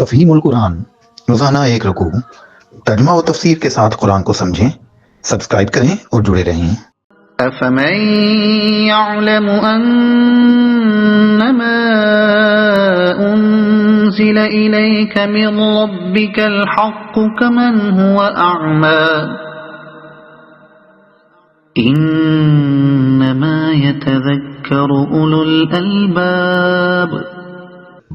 تفہیم القرآن، روزانہ ایک رکوع، ترجمہ و تفسیر کے ساتھ قرآن کو سمجھیں۔ سبسکرائب کریں اور جڑے رہیں۔ أفمن يعلم أنما أنزل إليك من ربك الحق كمن هو أعمى إنما يتذكر أولو الألباب۔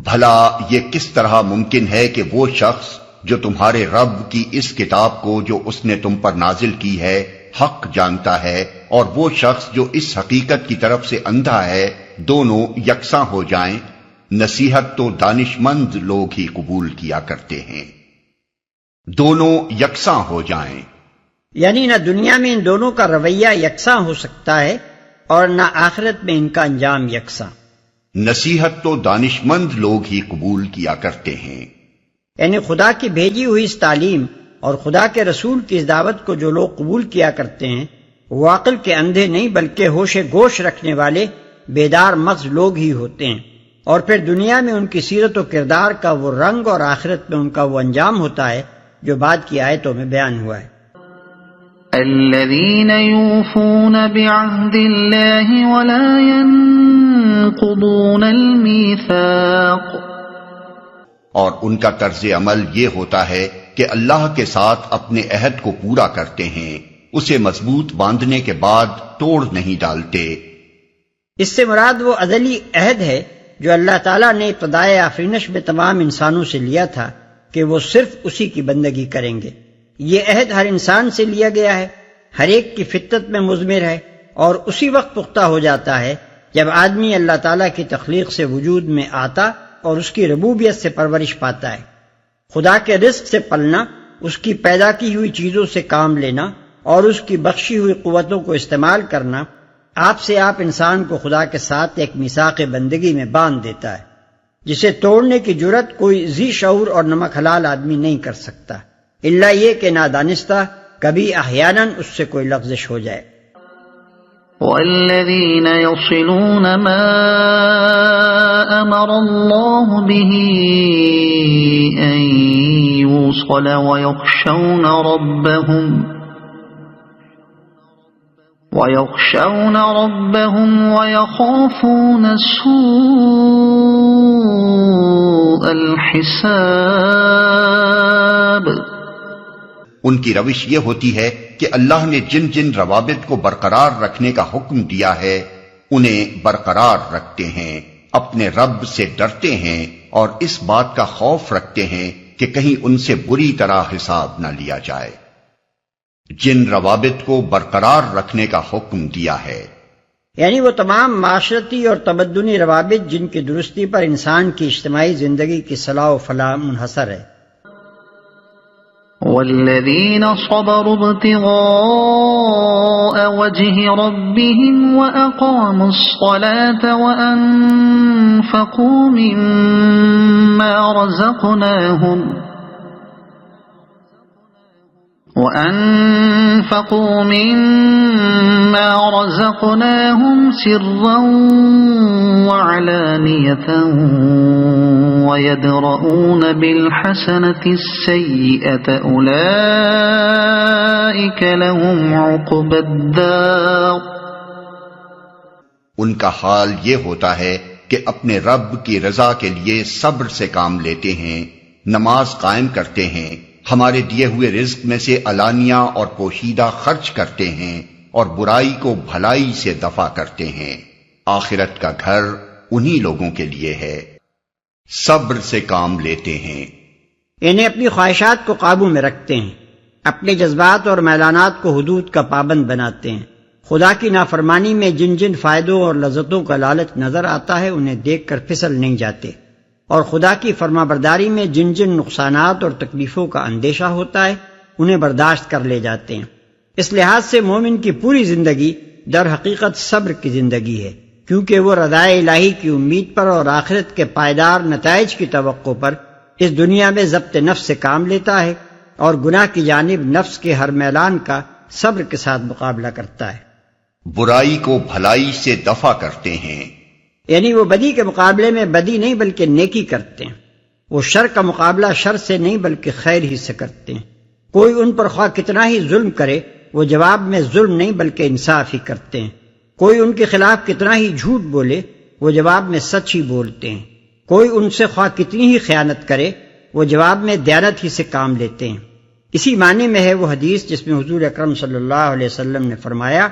بھلا یہ کس طرح ممکن ہے کہ وہ شخص جو تمہارے رب کی اس کتاب کو جو اس نے تم پر نازل کی ہے حق جانتا ہے، اور وہ شخص جو اس حقیقت کی طرف سے اندھا ہے، دونوں یکساں ہو جائیں؟ نصیحت تو دانش مند لوگ ہی قبول کیا کرتے ہیں۔ دونوں یکساں ہو جائیں یعنی نہ دنیا میں ان دونوں کا رویہ یکساں ہو سکتا ہے اور نہ آخرت میں ان کا انجام یکساں۔ نصیحت تو دانش مند لوگ ہی قبول کیا کرتے ہیں۔ یعنی خدا کی بھیجی ہوئی اس تعلیم اور خدا کے رسول کی اس دعوت کو جو لوگ قبول کیا کرتے ہیں وہ عقل کے اندھے نہیں بلکہ ہوش گوش رکھنے والے بیدار مغز لوگ ہی ہوتے ہیں، اور پھر دنیا میں ان کی سیرت و کردار کا وہ رنگ اور آخرت میں ان کا وہ انجام ہوتا ہے جو بعد کی آیتوں میں بیان ہوا ہے۔ الذين يوفون بعهد الله ولا ينقضون الميثاق۔ اور ان کا طرز عمل یہ ہوتا ہے کہ اللہ کے ساتھ اپنے عہد کو پورا کرتے ہیں، اسے مضبوط باندھنے کے بعد توڑ نہیں ڈالتے۔ اس سے مراد وہ ازلی عہد ہے جو اللہ تعالیٰ نے ابتدائے آفرینش میں تمام انسانوں سے لیا تھا کہ وہ صرف اسی کی بندگی کریں گے۔ یہ عہد ہر انسان سے لیا گیا ہے، ہر ایک کی فطرت میں مضمر ہے، اور اسی وقت پختہ ہو جاتا ہے جب آدمی اللہ تعالیٰ کی تخلیق سے وجود میں آتا اور اس کی ربوبیت سے پرورش پاتا ہے۔ خدا کے رزق سے پلنا، اس کی پیدا کی ہوئی چیزوں سے کام لینا اور اس کی بخشی ہوئی قوتوں کو استعمال کرنا آپ سے آپ انسان کو خدا کے ساتھ ایک میثاق بندگی میں باندھ دیتا ہے، جسے توڑنے کی جرت کوئی ذی شعور اور نمک حلال آدمی نہیں کر سکتا، الا یہ کہ نادانستہ کبھی احیاناً اس سے کوئی لغزش ہو جائے۔ والذین یصلون ما امر اللہ به ان یوصل ویخشون ربهم ويخافون سوء الحساب۔ ان کی روش یہ ہوتی ہے کہ اللہ نے جن جن روابط کو برقرار رکھنے کا حکم دیا ہے انہیں برقرار رکھتے ہیں، اپنے رب سے ڈرتے ہیں اور اس بات کا خوف رکھتے ہیں کہ کہیں ان سے بری طرح حساب نہ لیا جائے۔ جن روابط کو برقرار رکھنے کا حکم دیا ہے یعنی وہ تمام معاشرتی اور تمدنی روابط جن کی درستی پر انسان کی اجتماعی زندگی کی صلاح و فلاح منحصر ہے۔ والذین صبروا ابتغاء وجه ربهم وأقاموا الصلاة وأنفقوا مما رزقناهم سرا وعلانية ويدرؤون بالحسنة السيئة أولئك لهم عقبى الدار۔ ان کا حال یہ ہوتا ہے کہ اپنے رب کی رضا کے لیے صبر سے کام لیتے ہیں، نماز قائم کرتے ہیں، ہمارے دیے ہوئے رزق میں سے علانیہ اور پوشیدہ خرچ کرتے ہیں، اور برائی کو بھلائی سے دفع کرتے ہیں۔ آخرت کا گھر انہی لوگوں کے لیے ہے، صبر سے کام لیتے ہیں۔ انہیں اپنی خواہشات کو قابو میں رکھتے ہیں، اپنے جذبات اور میلانات کو حدود کا پابند بناتے ہیں، خدا کی نافرمانی میں جن جن فائدوں اور لذتوں کا لالچ نظر آتا ہے انہیں دیکھ کر پھسل نہیں جاتے، اور خدا کی فرما برداری میں جن جن نقصانات اور تکلیفوں کا اندیشہ ہوتا ہے انہیں برداشت کر لے جاتے ہیں۔ اس لحاظ سے مومن کی پوری زندگی در حقیقت صبر کی زندگی ہے، کیونکہ وہ رضائے الہی کی امید پر اور آخرت کے پائیدار نتائج کی توقع پر اس دنیا میں ضبط نفس سے کام لیتا ہے اور گناہ کی جانب نفس کے ہر میلان کا صبر کے ساتھ مقابلہ کرتا ہے۔ برائی کو بھلائی سے دفع کرتے ہیں، یعنی وہ بدی کے مقابلے میں بدی نہیں بلکہ نیکی کرتے ہیں۔ وہ شر کا مقابلہ شر سے نہیں بلکہ خیر ہی سے کرتے ہیں۔ کوئی ان پر خواہ کتنا ہی ظلم کرے وہ جواب میں ظلم نہیں بلکہ انصاف ہی کرتے ہیں۔ کوئی ان کے خلاف کتنا ہی جھوٹ بولے وہ جواب میں سچ ہی بولتے ہیں۔ کوئی ان سے خواہ کتنی ہی خیانت کرے وہ جواب میں دیانت ہی سے کام لیتے ہیں۔ اسی معنی میں ہے وہ حدیث جس میں حضور اکرم صلی اللہ علیہ وسلم نے فرمایا،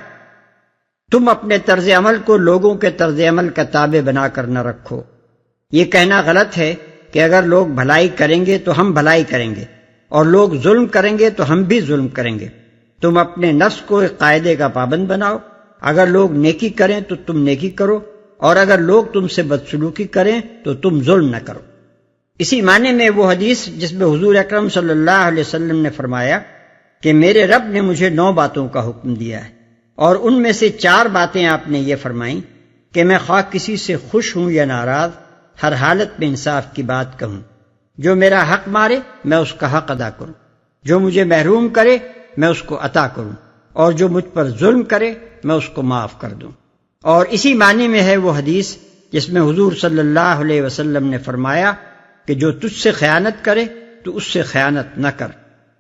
تم اپنے طرز عمل کو لوگوں کے طرز عمل کا تابع بنا کر نہ رکھو۔ یہ کہنا غلط ہے کہ اگر لوگ بھلائی کریں گے تو ہم بھلائی کریں گے، اور لوگ ظلم کریں گے تو ہم بھی ظلم کریں گے۔ تم اپنے نفس کو ایک قاعدے کا پابند بناؤ، اگر لوگ نیکی کریں تو تم نیکی کرو، اور اگر لوگ تم سے بدسلوکی کریں تو تم ظلم نہ کرو۔ اسی معنی میں وہ حدیث جس میں حضور اکرم صلی اللہ علیہ وسلم نے فرمایا کہ میرے رب نے مجھے 9 باتوں کا حکم دیا ہے، اور ان میں سے 4 باتیں آپ نے یہ فرمائیں کہ میں خواہ کسی سے خوش ہوں یا ناراض ہر حالت میں انصاف کی بات کہوں، جو میرا حق مارے میں اس کا حق ادا کروں، جو مجھے محروم کرے میں اس کو عطا کروں، اور جو مجھ پر ظلم کرے میں اس کو معاف کر دوں۔ اور اسی معنی میں ہے وہ حدیث جس میں حضور صلی اللہ علیہ وسلم نے فرمایا کہ جو تجھ سے خیانت کرے تو اس سے خیانت نہ کر۔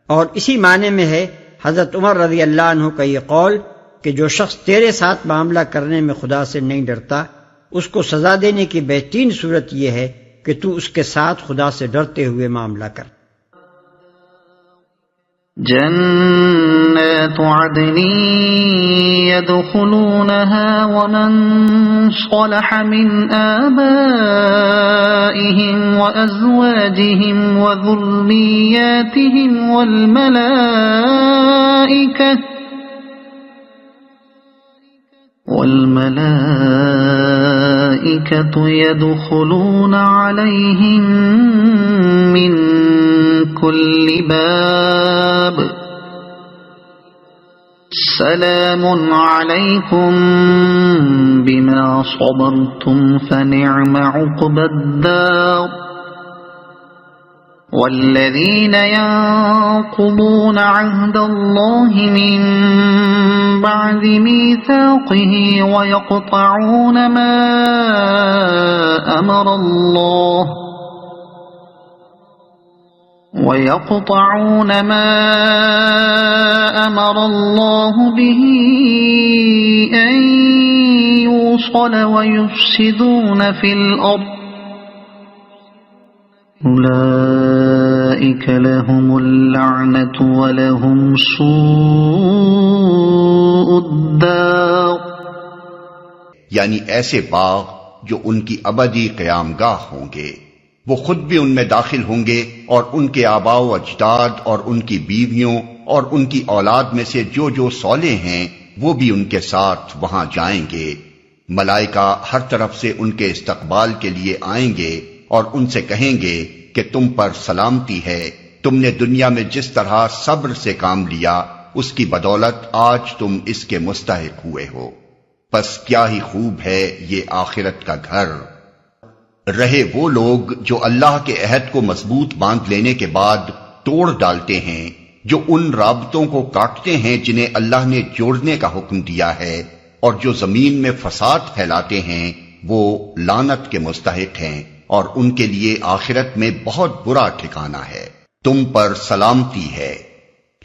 اور اسی معنی میں ہے حضرت عمر رضی اللہ عنہ کا یہ قول کہ جو شخص تیرے ساتھ معاملہ کرنے میں خدا سے نہیں ڈرتا، اس کو سزا دینے کی بہترین صورت یہ ہے کہ تو اس کے ساتھ خدا سے ڈرتے ہوئے معاملہ کر۔ جنات عدن يدخلونها ومن صلح من آبائهم وأزواجهم وذرياتهم والملائكة يدخلون عليهم من كل باب سلام عليكم بما صبرتم فنعم عقبى الدار والذين ينقضون عهد الله من بعد ميثاقه ويقطعون ما أمر الله به أن يوصل ويفسدون في الأرض أولئك لهم اللعنة ولهم سوء الدار۔ یعنی ایسے باغ جو ان کی ابدی قیام گاہ ہوں گے، وہ خود بھی ان میں داخل ہوں گے، اور ان کے آباء و اجداد اور ان کی بیویوں اور ان کی اولاد میں سے جو جو صالح ہیں وہ بھی ان کے ساتھ وہاں جائیں گے۔ ملائکہ ہر طرف سے ان کے استقبال کے لیے آئیں گے اور ان سے کہیں گے کہ تم پر سلامتی ہے، تم نے دنیا میں جس طرح صبر سے کام لیا اس کی بدولت آج تم اس کے مستحق ہوئے ہو، پس کیا ہی خوب ہے یہ آخرت کا گھر۔ رہے وہ لوگ جو اللہ کے عہد کو مضبوط باندھ لینے کے بعد توڑ ڈالتے ہیں، جو ان رابطوں کو کاٹتے ہیں جنہیں اللہ نے جوڑنے کا حکم دیا ہے، اور جو زمین میں فساد پھیلاتے ہیں، وہ لعنت کے مستحق ہیں، اور ان کے لیے آخرت میں بہت برا ٹھکانہ ہے۔ تم پر سلامتی ہے۔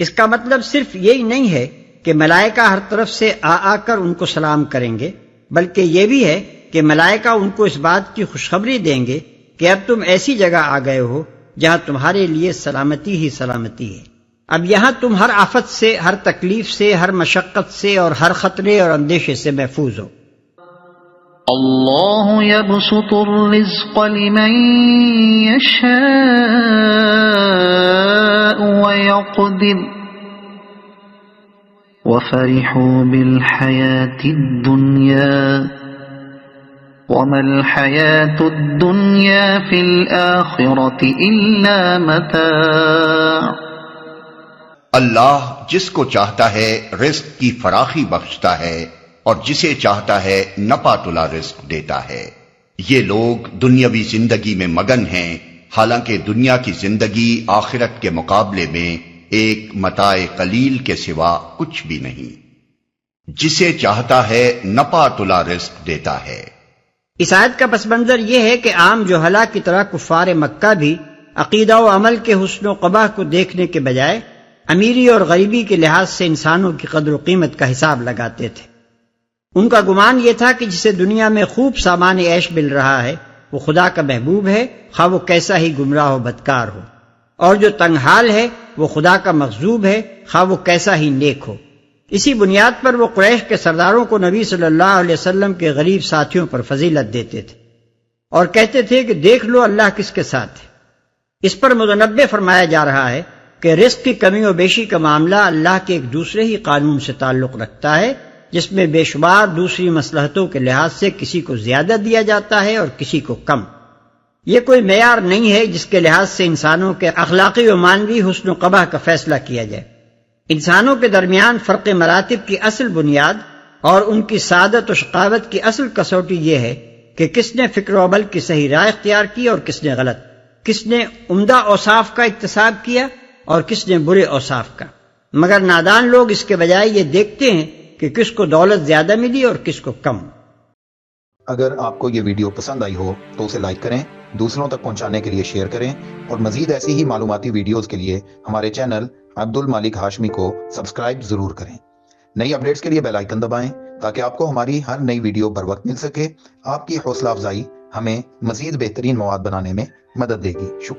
اس کا مطلب صرف یہی نہیں ہے کہ ملائکہ ہر طرف سے آ کر ان کو سلام کریں گے، بلکہ یہ بھی ہے کہ ملائکہ ان کو اس بات کی خوشخبری دیں گے کہ اب تم ایسی جگہ آ گئے ہو جہاں تمہارے لیے سلامتی ہی سلامتی ہے۔ اب یہاں تم ہر آفت سے، ہر تکلیف سے، ہر مشقت سے اور ہر خطرے اور اندیشے سے محفوظ ہو۔ اللہ یبسط الرزق لمن یشاء ویقدر وفرحوا بالحیاة الدنیا وما الحیاة الدنیا فی الآخرة الا متاع۔ اللہ جس کو چاہتا ہے رزق کی فراخی بخشتا ہے اور جسے چاہتا ہے نپا تلا رزق دیتا ہے۔ یہ لوگ دنیاوی زندگی میں مگن ہیں، حالانکہ دنیا کی زندگی آخرت کے مقابلے میں ایک متاع قلیل کے سوا کچھ بھی نہیں۔ جسے چاہتا ہے نپا تلا رزق دیتا ہے۔ اس آیت کا پس منظر یہ ہے کہ عام جہلا کی طرح کفار مکہ بھی عقیدہ و عمل کے حسن و قباح کو دیکھنے کے بجائے امیری اور غریبی کے لحاظ سے انسانوں کی قدر و قیمت کا حساب لگاتے تھے۔ ان کا گمان یہ تھا کہ جسے دنیا میں خوب سامان عیش مل رہا ہے وہ خدا کا محبوب ہے، خواہ وہ کیسا ہی گمراہ و بدکار ہو، اور جو تنگ حال ہے وہ خدا کا مغضوب ہے، خواہ وہ کیسا ہی نیک ہو۔ اسی بنیاد پر وہ قریش کے سرداروں کو نبی صلی اللہ علیہ وسلم کے غریب ساتھیوں پر فضیلت دیتے تھے اور کہتے تھے کہ دیکھ لو اللہ کس کے ساتھ ہے۔ اس پر متنبہ فرمایا جا رہا ہے کہ رزق کی کمی و بیشی کا معاملہ اللہ کے ایک دوسرے ہی قانون سے تعلق رکھتا ہے، جس میں بے شمار دوسری مصلحتوں کے لحاظ سے کسی کو زیادہ دیا جاتا ہے اور کسی کو کم۔ یہ کوئی معیار نہیں ہے جس کے لحاظ سے انسانوں کے اخلاقی و معنوی حسن و قبح کا فیصلہ کیا جائے۔ انسانوں کے درمیان فرق مراتب کی اصل بنیاد اور ان کی سعادت و شقاوت کی اصل کسوٹی یہ ہے کہ کس نے فکر و عمل کی صحیح راہ اختیار کی اور کس نے غلط، کس نے عمدہ اوصاف کا اکتساب کیا اور کس نے برے اوصاف کا۔ مگر نادان لوگ اس کے بجائے یہ دیکھتے ہیں کہ کس کو دولت زیادہ ملی اور کس کو کم۔ اگر آپ کو یہ ویڈیو پسند آئی ہو تو اسے لائک کریں، دوسروں تک پہنچانے کے لیے شیئر کریں، اور مزید ایسی ہی معلوماتی ویڈیوز کے لیے ہمارے چینل عبد المالک ہاشمی کو سبسکرائب ضرور کریں۔ نئی اپڈیٹس کے لیے بیل آئیکن دبائیں تاکہ آپ کو ہماری ہر نئی ویڈیو بر وقت مل سکے۔ آپ کی حوصلہ افزائی ہمیں مزید بہترین مواد بنانے میں مدد دے گی۔ شکریہ۔